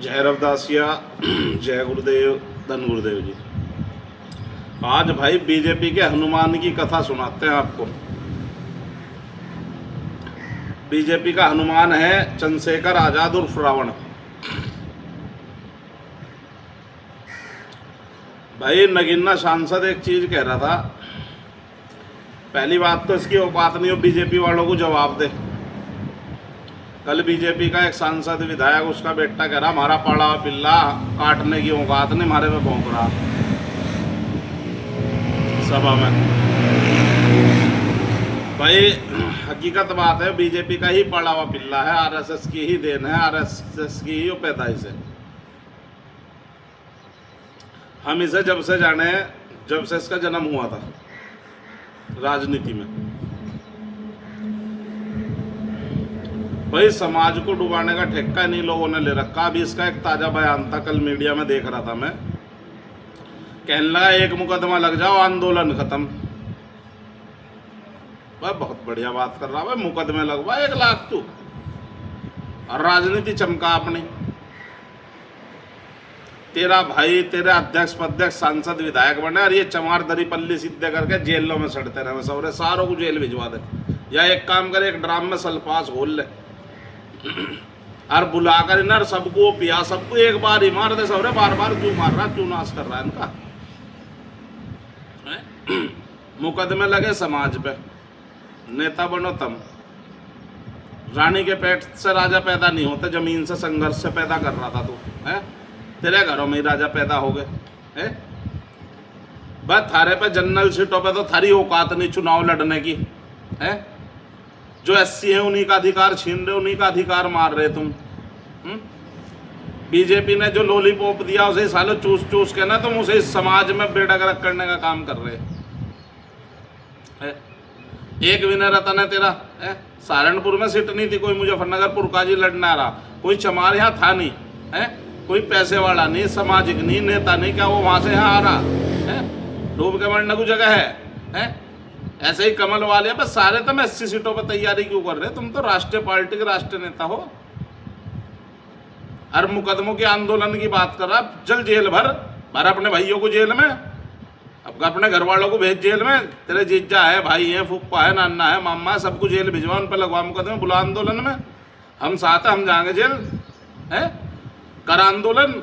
जय रविदासिया, जय गुरुदेव, धन गुरुदेव जी। आज भाई बीजेपी के हनुमान की कथा सुनाते हैं आपको। बीजेपी का हनुमान है चंद्रशेखर आजाद उर्फ रावण। भाई नगीना सांसद एक चीज कह रहा था। पहली बात तो इसकी औकात नहीं हो बीजेपी वालों को जवाब दे। कल बीजेपी का एक सांसद विधायक उसका बेटा कह रहा हमारा पाड़ा पिल्ला काटने की औकात नहीं, हमारे में भौंक रहा सभा में। भाई हकीकत बात है, बीजेपी का ही पड़ा हुआ पिल्ला है, आरएसएस की ही देन है, आरएसएस की ही पैदाइश है। हम इसे जब से जाने, जब से इसका जन्म हुआ था राजनीति में। भाई समाज को डुबाने का ठेका नहीं लोगों ने ले रखा। अभी इसका एक ताजा बयान था, कल मीडिया में देख रहा था मैं। कहने लगा एक मुकदमा लग जाओ आंदोलन खत्म। भाई बहुत बढ़िया बात कर रहा है, मुकदमे लगवा 1 लाख तू और राजनीति चमका अपनी। तेरा भाई तेरे अध्यक्ष पध्यक्ष सांसद विधायक बने और ये चमार दरी पल्ली सीधे करके जेलों में सड़ते रहे सौरे, सारों को जेल भिजवा दे। या एक काम करे, एक ड्राम में सल्फास घोल ले और बुलाकर इन्हें सबको पिया, सबको एक बार ही मार दे सौरे। बार बार क्यों मार रहा, क्यों नाश कर रहा है इनका? मुकदमे लगे समाज पे, नेता बनो तुम। रानी के पेट से राजा पैदा नहीं होते, जमीन से संघर्ष से पैदा कर रहा था तू है। तेरे घरों में ही राजा पैदा हो गए हैं। बस थारे पे जनरल सीटों पे तो थारी औकात नहीं चुनाव लड़ने की है। जो एससी है उन्हीं का अधिकार छीन रहे, उन्हीं का अधिकार मार रहे तुम। बीजेपी ने जो लॉलीपॉप दिया उसे सालों चूस चूस के ना तुम उसे इस समाज में बेड़ागरक करने का काम कर रहे है। एक विनय रतन है तेरा है। सहारनपुर में सीट नहीं थी, कोई मुजफ्फरनगर पुरकाजी लड़ना रहा, कोई चमार यहाँ था नहीं है, कोई पैसे वाला नहीं, सामाजिक नहीं, नेता नहीं, क्या वो वहां से यहाँ आ रहा है? डूब के मरने को जगह है। ऐसे ही कमल वाले बस सारे तुम 80 सीटों पर तैयारी क्यों कर रहे? तुम तो राष्ट्रीय पार्टी के राष्ट्रीय नेता हो और मुकदमों के आंदोलन की बात कर रहा। चल जेल भर अपने भाइयों को जेल में, अब अपने घर वालों को भेज जेल में। तेरे जीजा है, भाई है, फूफा है, नाना है, मामा है, सबको जेल भिजवा, उन पर लगवा मुकदमे, बुला आंदोलन में। हम साथ हैं, हम जाएंगे जेल है। कर आंदोलन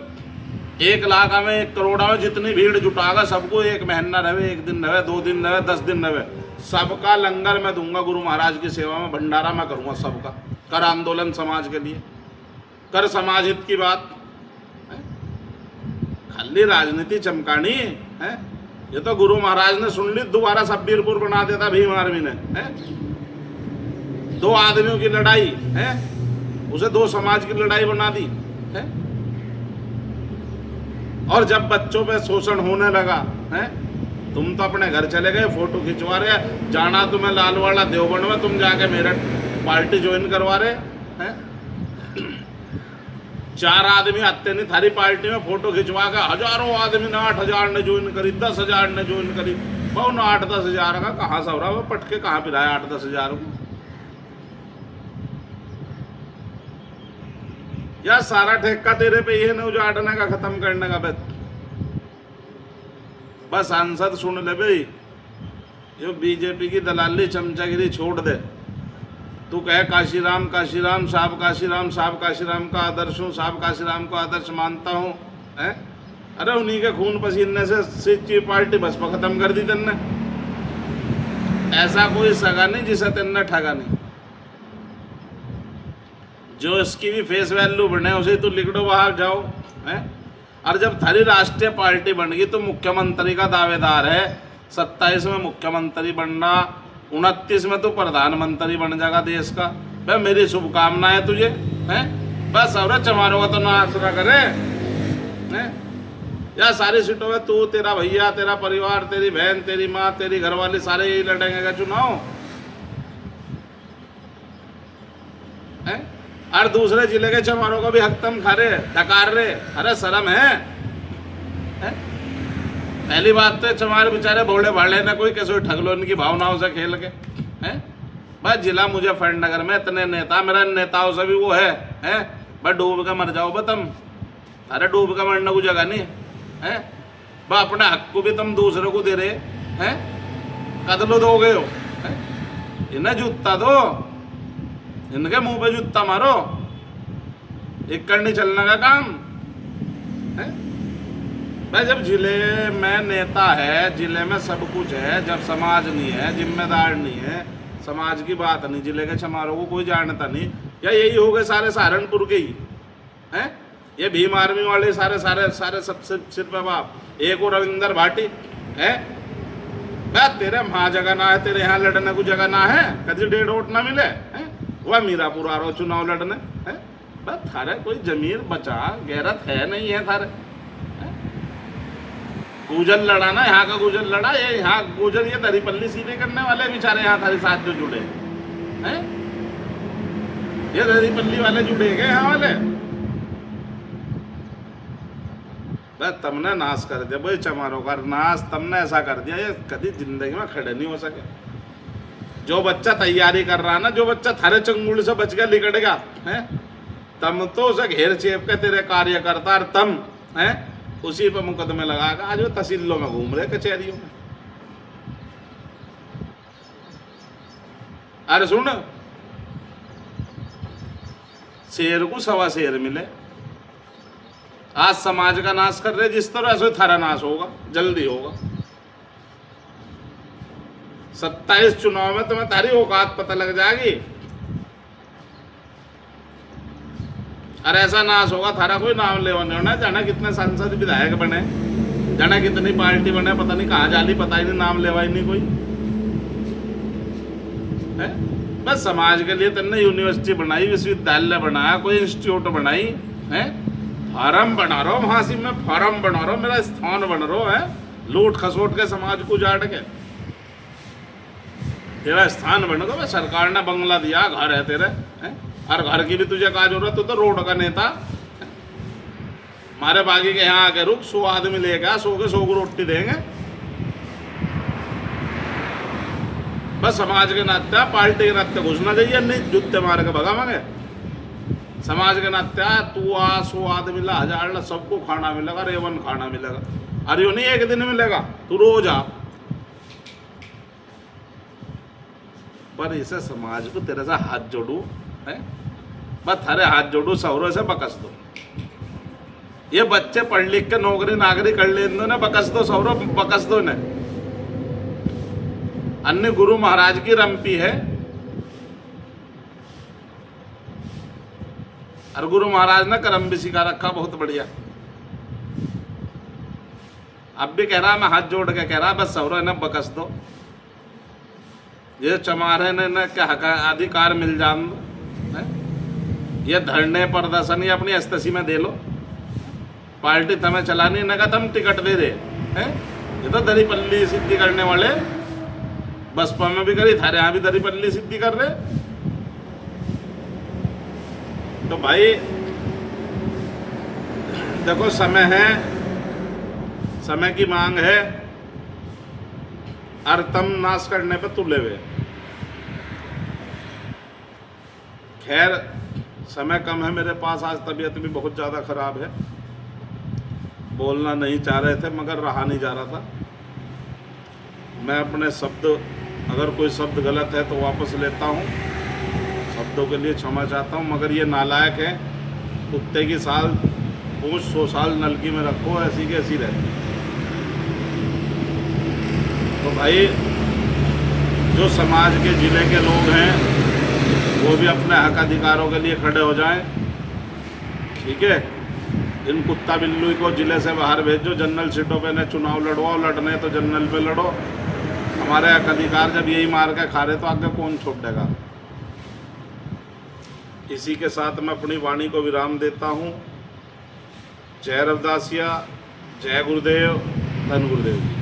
1 लाख में 1 करोड़ में जितनी भीड़ जुटागा सबको, 1 महीना रहे, 1 दिन रहे, 2 दिन रहे, 10 दिन रहे, सबका लंगर मैं दूंगा गुरु महाराज की सेवा में, भंडारा मैं करूंगा सबका। कर आंदोलन समाज के लिए, कर समाज हित की बात है? खाली राजनीति चमकानी है। ये तो गुरु महाराज ने सुन ली, दोबारा सब्बीरपुर बना देता भीम आर्मी ने है। 2 आदमियों की लड़ाई है, उसे 2 समाज की लड़ाई बना दी है। और जब बच्चों पे शोषण होने लगा है, तुम तो अपने घर चले गए, फोटो खिंचवा रहे। जाना तुम्हें लालवाड़ा देवबंद में, तुम जाके मेरठ पार्टी ज्वाइन करवा रहे हैं। 4 आदमी आते नहीं थारी पार्टी में, फोटो खिंचवा के हजारों आदमी ने 8,000 ने ज्वाइन करी, 10,000 ने ज्वाइन करी। बहु ना 8-10 हजार का कहाँ से हो रहा है? पटके कहाँ पिलाया 8-10 हजार को? या सारा ठेका तेरे पे ये न उजाड़ने का, खत्म करने का। बस सांसद सुन ले भाई, जो बीजेपी की दलाली चमचागिरी छोड़ दे। तू कहे काशीराम काशीराम, साहब काशीराम, साहब काशीराम का आदर्श हूँ, साहब काशीराम को आदर्श मानता हूँ है। अरे उन्हीं के खून पसीने से सिच्ची पार्टी बसपा खत्म कर दी तेने। ऐसा कोई सगा नहीं जिसे तेने ठगा नहीं। जो इसकी भी फेस वैल्यू बने उसे तू लिख दो, बाहर जाओ है। और जब थारी राष्ट्रीय पार्टी बन गई तो मुख्यमंत्री का दावेदार है। 27 में मुख्यमंत्री बनना, 29 में तो प्रधानमंत्री बन जाएगा देश का। भाई मेरी शुभकामनाएं तुझे है। बस और चमारों का तो ना आसरा करे है। या सारी सीटों में तू, तेरा भैया, तेरा परिवार, तेरी बहन, तेरी माँ, तेरी घरवाली सारे ही लड़ेंगे चुनाव है। और दूसरे जिले के चमारों को भी हकतम खा रहे, डकार रहे। अरे शर्म है? पहली बात तो चमार बेचारे भोले भाले ने कोई कैसे ठग लो इनकी भावनाओं से खेल के हैं। भाई जिला मुजफ्फरनगर में इतने नेता, मेरा नेताओं से भी वो है बस डूब के मर जाओ बस तुम थारे डूब का मरने को जगह नहीं है। बा अपने हक को भी तुम दूसरे को दे रहे हैं, कदलो दोगे हो है? इन्हें जूता दो, इनके मुंह पे जूता मारो, एक करनी चलने का काम है भाई। जब जिले में नेता है, जिले में सब कुछ है, जब समाज नहीं है, जिम्मेदार नहीं है, समाज की बात नहीं, जिले के चमारों को कोई जानता नहीं, या यही हो गए सारे सहारनपुर के ही हैं, ये भीम आर्मी वाले सारे सारे सारे सब सिर पे बाप, एक और रविंदर भाटी है। तेरे वहाँ जगह ना है, तेरे यहाँ लड़ने को जगह ना है, कभी डेढ़ वोट ना मिले है, वह मीरापुर आ रहा चुनाव लड़ने है। बस थारे कोई जमीर बचा गैरत है नहीं है थारे। गुजर लड़ा ना, यहाँ का गुजर लड़ा, ये यहाँ गुजर ये दरीपल्ली सीधे करने वाले बेचारे यहाँ थारे साथ जो जुड़े हैं, ये दरीपल्ली वाले जुड़े गए यहाँ वाले। बस तुमने नाश कर दिया भाई, चमारों का नाश तुमने ऐसा कर दिया, ये कभी जिंदगी में खड़े नहीं हो सके। जो बच्चा तैयारी कर रहा ना, जो बच्चा थारे चंगुल से बच गया लिकड़ेगा है, तम तो उसे घेर चेप के तेरे कार्यकर्ता और तम है उसी पर मुकदमे लगाकर आज वो तहसीलों में घूम रहे, कचहरियों में। अरे सुन, शेर को सवा शेर मिले, आज समाज का नाश कर रहे, जिस तरह से थारा नाश होगा, जल्दी होगा। 27 चुनाव में तुम्हें तारी औकात पता लग जाएगी। अरे ऐसा नाश होगा, थारा कोई नाम लेवा नहीं होना, जाना कितने सांसद विधायक बने, जाना कितनी पार्टी बने, पता नहीं कहाँ जाली, पता ही नहीं, नाम लेवा ही नहीं कोई है। बस समाज के लिए तुमने यूनिवर्सिटी बनाई, विश्वविद्यालय बनाया, कोई इंस्टीट्यूट बनाई है, फार्म बना रहा हो, फांसी में फार्म बना रहा हो, मेरा स्थान बन रहा है, लूट खसोट के समाज को जाट के तेरा स्थान बन गया। सरकार ने बंगला दिया, घर है तेरे है? और घर की भी तुझे कहा जरूरत, तू तो रोड का नेता। मारे बागी के यहाँ आके रुक, 100 आदमी लेगा, 100 के 100 को रोटी देंगे। बस समाज के नाते, पार्टी के नाते घुसना चाहिए, नहीं जूते मार के भगा मांगे। समाज के नाते तू आ, 100 आदमी ला, 1000 ला, सबको खाना मिलेगा, रेवन खाना मिलेगा। अरे यो नहीं एक दिन मिलेगा, तू रोज आ। पर इसे समाज को तेरे से हाथ जोड़ू है, बस थारे हाथ जोड़ू, सौरों से बकस दो। ये बच्चे पढ़ लिख के नौकरी नागरी कर ले ना, बकस दो सौरों, बकस दो ने। अन्य गुरु महाराज की रंपी है, और गुरु महाराज ने करम भी सिखा रखा बहुत बढ़िया। अब भी कह रहा, मैं हाथ जोड़ के कह रहा, बस सौरों ने बकस दो। ये चमारे ने क्या अधिकार मिल जान दो, ये धरने प्रदर्शन ये अपनी अस्तसी में दे लो। पार्टी तुम्हें चलानी न का तुम टिकट दे दे हैं, ये तो दरीपल्ली सिद्धि करने वाले, बसपा में भी करी, थारे यहाँ भी दरीपल्ली सिद्धि कर रहे। तो भाई देखो, समय है, समय की मांग है, और तम नाश करने पे तुले हुए। खैर समय कम है मेरे पास, आज तबीयत भी बहुत ज़्यादा ख़राब है, बोलना नहीं चाह रहे थे मगर रहा नहीं जा रहा था। मैं अपने शब्द, अगर कोई शब्द गलत है तो वापस लेता हूँ, शब्दों के लिए क्षमा चाहता हूँ। मगर ये नालायक है, कुत्ते की साल पूछ 100 साल नलकी में रखो, ऐसी की ऐसी रहती। तो भाई जो समाज के ज़िले के लोग हैं वो भी अपने हक अधिकारों के लिए खड़े हो जाएं, ठीक है। इन कुत्ता बिल्लू को ज़िले से बाहर भेजो, जनरल सीटों पे न चुनाव लड़वाओ, लड़ने तो जनरल पे लड़ो। हमारे हक अधिकार जब यही मार के खा रहे तो आगे कौन छोड़ेगा। इसी के साथ मैं अपनी वाणी को विराम देता हूँ। जय रविदासिया, जय गुरुदेव, धन गुरुदेव।